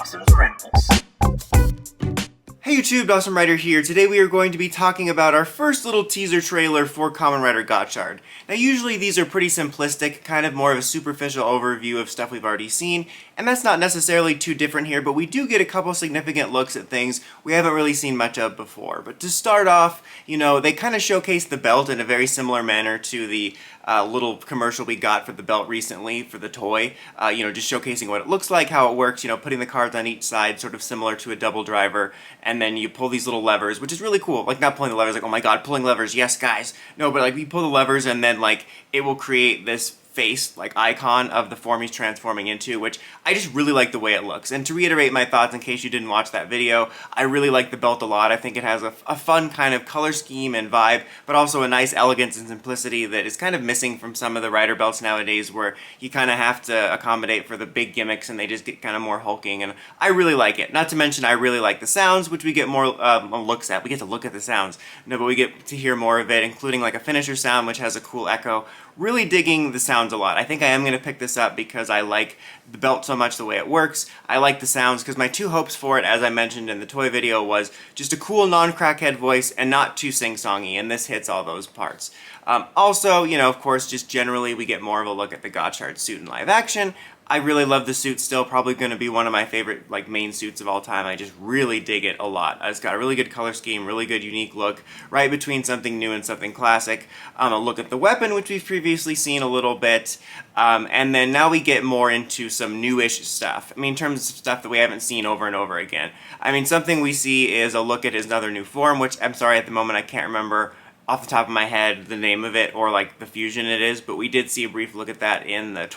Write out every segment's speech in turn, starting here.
Dawson's Rambles. Hey YouTube, Dawson Rider here. Today we are going to be talking about our first little teaser trailer for Kamen Rider Gotchard. Now usually these are pretty simplistic, kind of more of a superficial overview of stuff we've already seen, and that's not necessarily too different here, but we do get a couple significant looks at things we haven't really seen much of before. But to start off, you know, they kind of showcase the belt in a very similar manner to the little commercial we got for the belt recently for the toy, you know, just showcasing what it looks like, how it works, you know, putting the cards on each side, sort of similar to a double driver, and then you pull these little levers, which is really cool. Like, not pulling the levers, like, oh my god, pulling levers, yes guys. No, but like, you pull the levers and then like, it will create this face, like, icon of the form he's transforming into, which I just really like the way it looks. And to reiterate my thoughts in case you didn't watch that video, I really like the belt a lot. I think it has a fun kind of color scheme and vibe, but also a nice elegance and simplicity that is kind of missing from some of the rider belts nowadays, where you kind of have to accommodate for the big gimmicks and they just get kind of more hulking, and I really like it. Not to mention I really like the sounds, which we get more looks at. We get to look at the sounds, no, but we get to hear more of it, including like a finisher sound, which has a cool echo. Really digging the sounds a lot. I think I am going to pick this up because I like the belt so much, the way it works. I like the sounds, because my two hopes for it, as I mentioned in the toy video, was just a cool non-crackhead voice and not too sing-songy, and this hits all those parts. Also, you know, of course, just generally we get more of a look at the Gotchard suit in live action. I really love the suit still, probably going to be one of my favorite like main suits of all time. I just really dig it a lot. It's got a really good color scheme, really good unique look, right between something new and something classic. A look at the weapon, which we've previously seen a little bit, and then now we get more into some newish stuff. I mean, in terms of stuff that we haven't seen over and over again. I mean, something we see is a look at his other new form, which I'm sorry, at the moment I can't remember off the top of my head the name of it or like the fusion it is, but we did see a brief look at that in the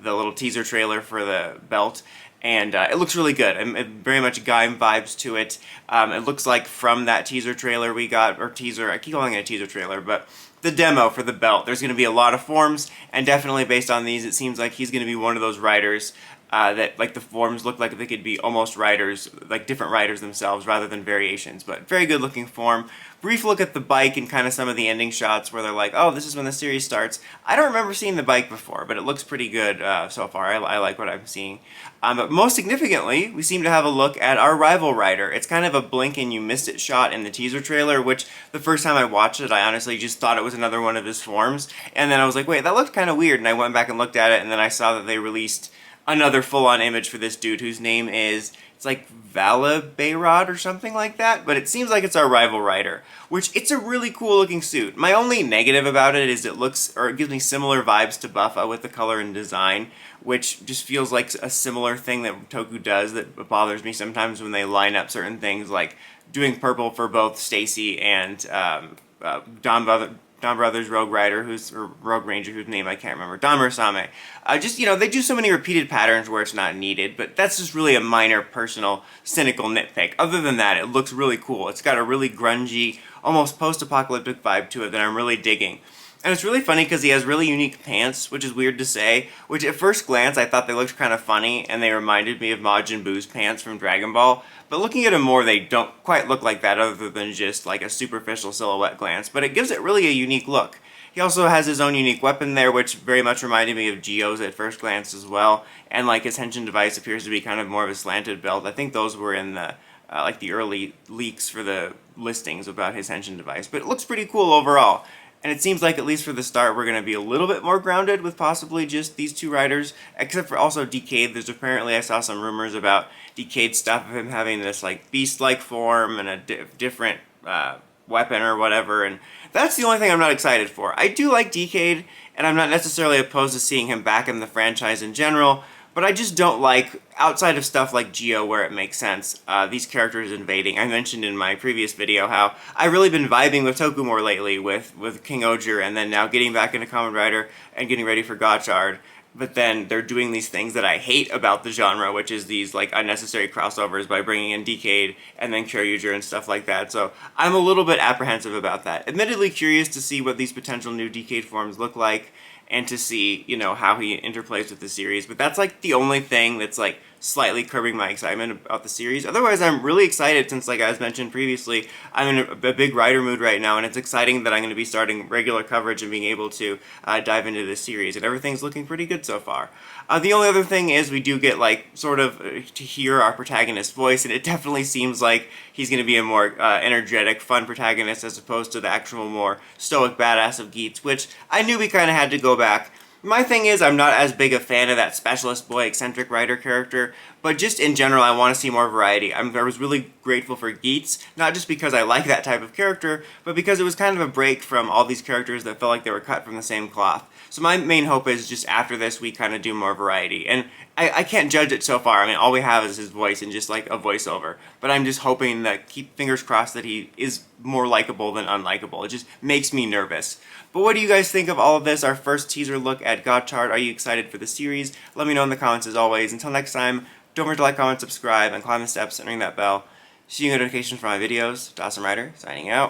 the little teaser trailer for the belt, and it looks really good. Very much Gaim vibes to it. It looks like from that teaser trailer we got, or teaser, I keep calling it a teaser trailer, but the demo for the belt, there's going to be a lot of forms, and definitely based on these, it seems like he's going to be one of those riders that, like, the forms look like they could be almost riders, like different riders themselves rather than variations, but very good looking form. Brief look at the bike and kind of some of the ending shots where they're like, oh, this is when the series starts. I don't remember seeing the bike before, but it looks pretty good so far. I like what I'm seeing. But most significantly, we seem to have a look at our rival rider. It's kind of a blink and you missed it shot in the teaser trailer, which the first time I watched it, I honestly just thought it was another one of his forms. And then I was like, wait, that looked kind of weird. And I went back and looked at it, and then I saw that they released another full-on image for this dude whose name is, it's like Valvarad or something like that, but it seems like it's our rival rider, which it's a really cool looking suit. My only negative about it is it looks, or it gives me similar vibes to Buffa with the color and design, which just feels like a similar thing that Toku does that bothers me sometimes when they line up certain things, like doing purple for both Stacy and Don Brothers Rogue Rider, or Rogue Ranger, whose name I can't remember, Don Murasame. Just, you know, they do so many repeated patterns where it's not needed, but that's just really a minor, personal, cynical nitpick. Other than that, it looks really cool. It's got a really grungy, almost post-apocalyptic vibe to it that I'm really digging. And it's really funny because he has really unique pants, which is weird to say, which at first glance I thought they looked kind of funny, and they reminded me of Majin Buu's pants from Dragon Ball. But looking at them more, they don't quite look like that other than just like a superficial silhouette glance, but it gives it really a unique look. He also has his own unique weapon there, which very much reminded me of Gio's at first glance as well, and like his henshin device appears to be kind of more of a slanted belt. I think those were in the like the early leaks for the listings about his henshin device, but it looks pretty cool overall. And it seems like, at least for the start, we're going to be a little bit more grounded with possibly just these two riders, except for also Decade. There's apparently, I saw some rumors about Decade stuff of him having this like beast-like form and a different weapon or whatever, and that's the only thing I'm not excited for. I do like Decade, and I'm not necessarily opposed to seeing him back in the franchise in general, but I just don't like, outside of stuff like Gio where it makes sense, these characters invading. I mentioned in my previous video how I've really been vibing with Toku more lately with King Ojir, and then now getting back into Kamen Rider and getting ready for Gotchard. But then they're doing these things that I hate about the genre, which is these like unnecessary crossovers by bringing in Decade and then Kyoryuger and stuff like that. So I'm a little bit apprehensive about that. Admittedly curious to see what these potential new Decade forms look like, and to see, you know, how he interplays with the series. But that's like the only thing that's like slightly curbing my excitement about the series. Otherwise, I'm really excited since, like as mentioned previously, I'm in a big Rider mood right now, and it's exciting that I'm going to be starting regular coverage and being able to dive into this series, and everything's looking pretty good so far. The only other thing is we do get, like, sort of to hear our protagonist's voice, and it definitely seems like he's going to be a more energetic, fun protagonist as opposed to the actual more stoic badass of Geats, which I knew we kind of had to go back. My thing is, I'm not as big a fan of that specialist boy eccentric writer character, but just in general, I want to see more variety. I was really grateful for Geats, not just because I like that type of character, but because it was kind of a break from all these characters that felt like they were cut from the same cloth. So my main hope is just after this, we kind of do more variety. And I can't judge it so far. I mean, all we have is his voice and just like a voiceover. But I'm just hoping that, keep fingers crossed, that he is more likable than unlikable. It just makes me nervous. But what do you guys think of all of this? Our first teaser look at Gotchard. Are you excited for the series? Let me know in the comments as always. Until next time, don't forget to like, comment, subscribe, and climb the steps and ring that bell. See you in notifications for my videos. Dawson Rider, signing out.